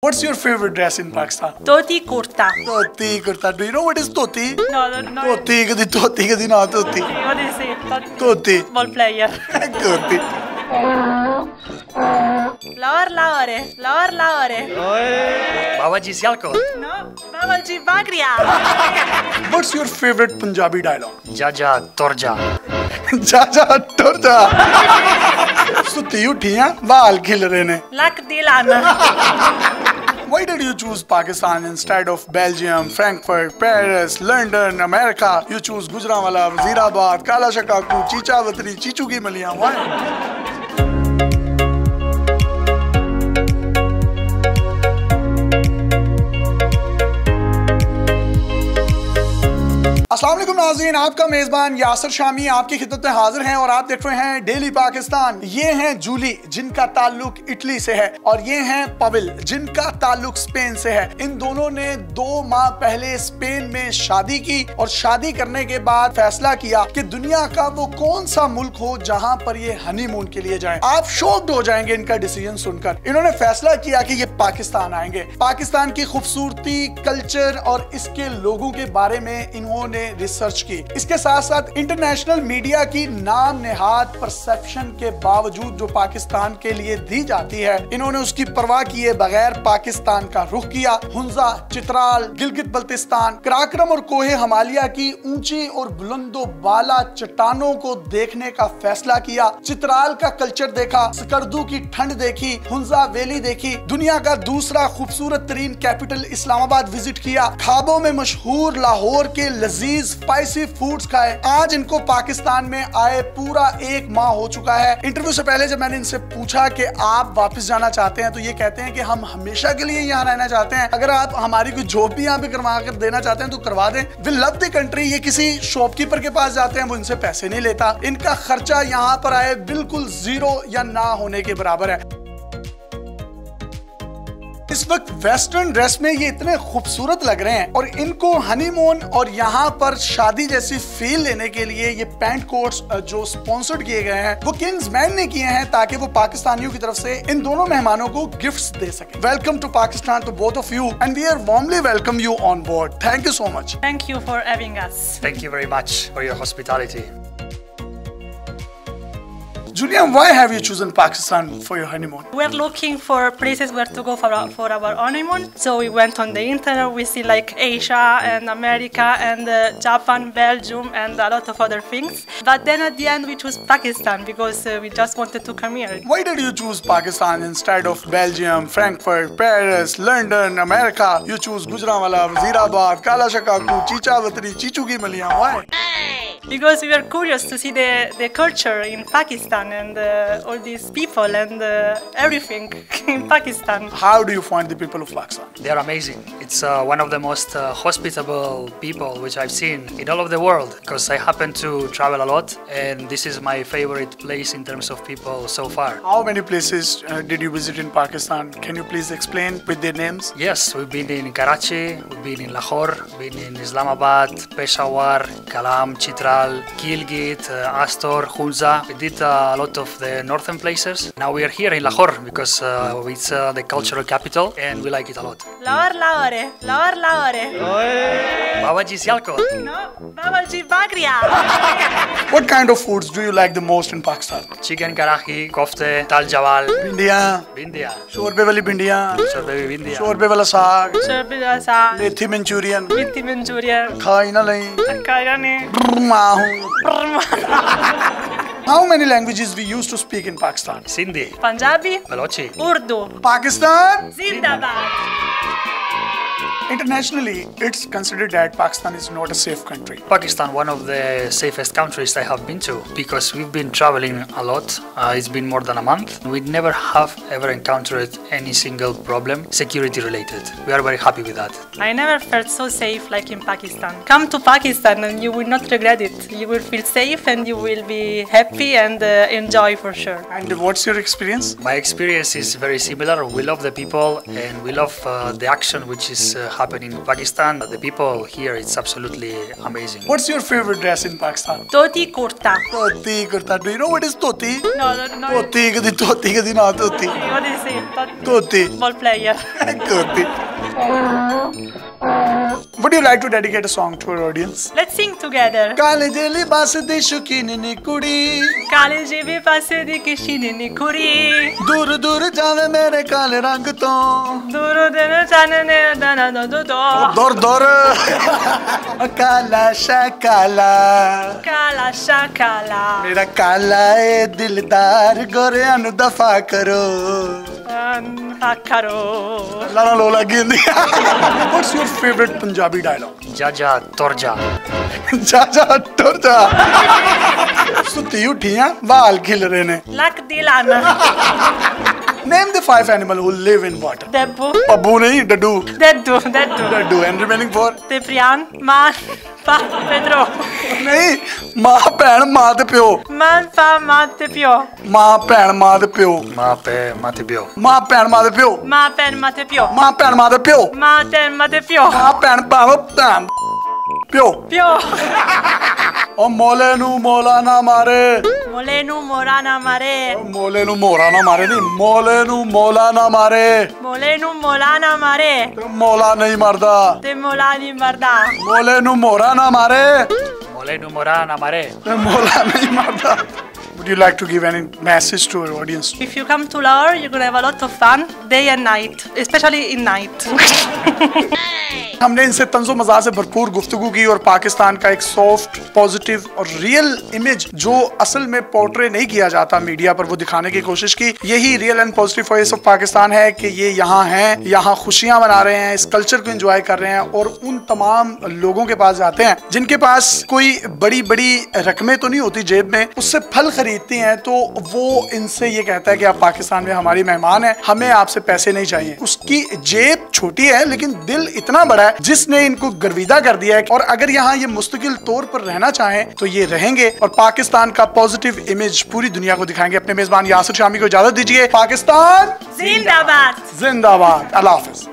What's your favorite dress in Pakistan? Dhoti kurta. Dhoti kurta. Do you know what is dhoti? No. Dhoti kadi na dhoti. What is it? Dhoti. Ball player. Dhoti. Laure. Babaji Sialko. No, Babaji Bagria. What's your favorite Punjabi dialogue? Jaja Torja. Jaja Torja. सुती उठी हैं बाल खिल रहे ने. Lak dilana. Why did you choose Pakistan instead of Belgium, Frankfurt, Paris, London, America? You choose Gujranwala, Wazirabad, Kala Shakaku, Chicha Watri, Chichu ki Maliyan. Why? अस्सलाम वालेकुम नाज़रीन, आपका मेज़बान यासर शामी आपकी खिदमत में हाजिर हैं और आप देख रहे हैं डेली पाकिस्तान। ये हैं जूली जिनका ताल्लुक इटली से है और ये हैं पविल जिनका ताल्लुक स्पेन से है। इन दोनों ने 2 माह पहले स्पेन में शादी की और शादी करने के बाद फैसला किया कि दुनिया का वो कौन सा मुल्क हो जहां पर ये हनीमून के लिए जाएं। आप शॉक्ड हो जाएंगे इनका डिसीजन सुनकर। इन्होंने फैसला किया कि ये पाकिस्तान आएंगे। पाकिस्तान की खूबसूरती, कल्चर और इसके लोगों के बारे में इन्होंने रिसर्च की। इसके साथ साथ इंटरनेशनल मीडिया की नाम नेहाद परसेप्शन के बावजूद जो पाकिस्तान के लिए दी जाती है, इन्होंने उसकी परवाह किए बगैर पाकिस्तान का रुख किया। हुंजा, चित्राल, गिलगित बल्तिस्तान, कराक्रम और कोहे हिमालया की ऊंची और बुलंदो बाला चट्टानों को देखने का फैसला किया। चित्राल का कल्चर देखा, स्कर्दू की ठंड देखी, हुंजा वैली देखी, दुनिया का दूसरा खूबसूरत तरीन कैपिटल इस्लामाबाद विजिट किया, ख्वाबों में मशहूर लाहौर के लजीज स्पाइसी फूड्स खाए। आज इनको पाकिस्तान में आए पूरा 1 माह हो चुका है। इंटरव्यू से पहले जब मैंने इनसे पूछा कि आप वापस जाना चाहते हैं तो ये कहते हैं कि हम हमेशा के लिए यहाँ रहना चाहते हैं। अगर आप हमारी कोई जॉब भी यहाँ पे करवा कर देना चाहते हैं तो करवा दें। We love the country. ये किसी शॉपकीपर के पास जाते हैं, वो इनसे पैसे नहीं लेता। इनका खर्चा यहाँ पर आए बिल्कुल 0 या ना होने के बराबर है। इस वक्त वेस्टर्न ड्रेस में ये इतने खूबसूरत लग रहे हैं और इनको हनीमून और यहाँ पर शादी जैसी फील लेने के लिए ये पैंट कोट्स जो स्पॉन्सर्ड किए गए हैं वो किंग्स मैन ने किए हैं ताकि वो पाकिस्तानियों की तरफ से इन दोनों मेहमानों को गिफ्ट्स दे सके। Welcome to Pakistan to both of you and we are warmly welcome you on board. Thank you so much. Thank you for having us. Thank you very much for your hospitality. Julia, why have you chosen Pakistan for your honeymoon? We're looking for places where to go for our honeymoon. So we went on the internet. We see like Asia and America and Japan, Belgium, and a lot of other things. But then at the end we chose Pakistan because we just wanted to come here. Why did you choose Pakistan instead of Belgium, Frankfurt, Paris, London, America? You choose Gujranwala, Wazirabad, Kala Shakaku, Chicha Watri, Chichu ki Maliyan. Why? Because we were curious to see the culture in Pakistan and all these people and everything in Pakistan. How do you find the people of Pakistan? They are amazing. It's one of the most hospitable people which I've seen in all of the world because I happen to travel a lot and this is my favorite place in terms of people so far. How many places did you visit in Pakistan? Can you please explain with their names? Yes, we've been in Karachi, we've been in Lahore, been in Islamabad, Peshawar, Kalam, Chitral, Gilgit, Astor, Hunza. We did a lot of the northern places. Now we are here in Lahore because it's the cultural capital and we like it a lot. Laure. Babaji Sialko. No, Babaji Bagria. What kind of foods do you like the most in Pakistan? Chicken karahi, kofte, tal jawal. Bindiya, Bindia. शोरबे वाली बिंडिया, Sorbe Bindia. शोरबे वाला साग, Sherbasa. मेथी Manchurian, Binti Manchurian. खाई ना लई, Kayane. How many languages we used to speak in Pakistan? Sindhi. Punjabi. Balochi. Urdu. Pakistan? Zindabad. Internationally, it's considered that Pakistan is not a safe country. Pakistan, one of the safest countries I have been to because we've been traveling a lot. It's been more than a month. We never have ever encountered any single problem security related. We are very happy with that. I never felt so safe like in Pakistan. Come to Pakistan and you will not regret it. You will feel safe and you will be happy and enjoy for sure. And what's your experience? My experience is very similar. We love the people and we love the action which is happening in Pakistan. The people here, it's absolutely amazing. What's your favorite dress in Pakistan? Dhoti kurta. Dhoti kurta. Do you know what is dhoti? No. Dhoti kadi na dhoti. What is it? Dhoti. Ball player. Dhoti. Would you like to dedicate a song to our audience? Let's sing together. Kale jeli bas de shukini ni kudi. Kale jebi passe di kishini ni kuri. Dur dur jaave mere kale rang to. Duro dene janne dana do do. Dur dur. Kala shakala. Kala shakala. Mera kala hai dildar gore anu dafa karo. Karo. Lala lola gindi. What's your favorite Punjabi dialogue? Jaja Torja. Jaja Torja. सुती उठी हैं बाल खिल रहे ने. Lak dilana. Name the 5 animals who live in water. Debbu. Pabbu nahi, Daddu. Deddu. Daddu. And remaining 4? Ciprian. Man. Pa. Pedro. नहीं माँ भैन माँ ते प्यो. Man pa mat pio. माँ भैन माँ ते प्यो. Mape Matibio. माँ भैन माँ ते प्यो. Ma pen mate pio. माँ भैन माँ ते प्यो. Ma ten mate pio. माँ भैन भाव भैन प्यो. Pio. और मोले नु मोला ना मारे. Molenu morana mare. मोले नु मोरा ना मारे नहीं मोले नु मोला ना मारे. Molenu molana mare. तो मोला नहीं मरदा. Te molani marda. मोले नु मोरा ना मारे. Molenu Morana Mare. तो मोला नहीं मरदा. Would you like to give any message to our audience? If you come to Lahore, you're gonna have a lot of fun day and night, especially in night. हमने इनसे तंज़ो मज़ाक से भरपूर गुफ्तगू की और पाकिस्तान का एक सॉफ्ट पॉजिटिव और रियल इमेज जो असल में पोर्ट्रे नहीं किया जाता मीडिया पर वो दिखाने की कोशिश की. यही real and positive face of Pakistan है कि ये यहाँ हैं, यहाँ खुशियाँ मना रहे हैं, इस कल्चर को एंजॉय कर रहे हैं और उन तमाम लोगों के पास जाते हैं जिनके पास कोई बड़ी बड़ी रकमें तो नहीं होती जेब में, उससे फल खरीदती हैं तो वो इनसे ये कहता है कि आप पाकिस्तान में हमारी मेहमान हैं, हमें आपसे पैसे नहीं चाहिए. उसकी जेब छोटी है लेकिन दिल इतना बड़ा है जिसने इनको गर्विदा कर दिया है. और अगर यहाँ ये मुस्तकिल तौर पर रहना चाहें तो ये रहेंगे और पाकिस्तान का पॉजिटिव इमेज पूरी दुनिया को दिखाएंगे. अपने मेजबान यासिर शामी को इजाजत दीजिए. पाकिस्तान जिंदाबाद. जिंदाबाद. अल्लाह हाफिज.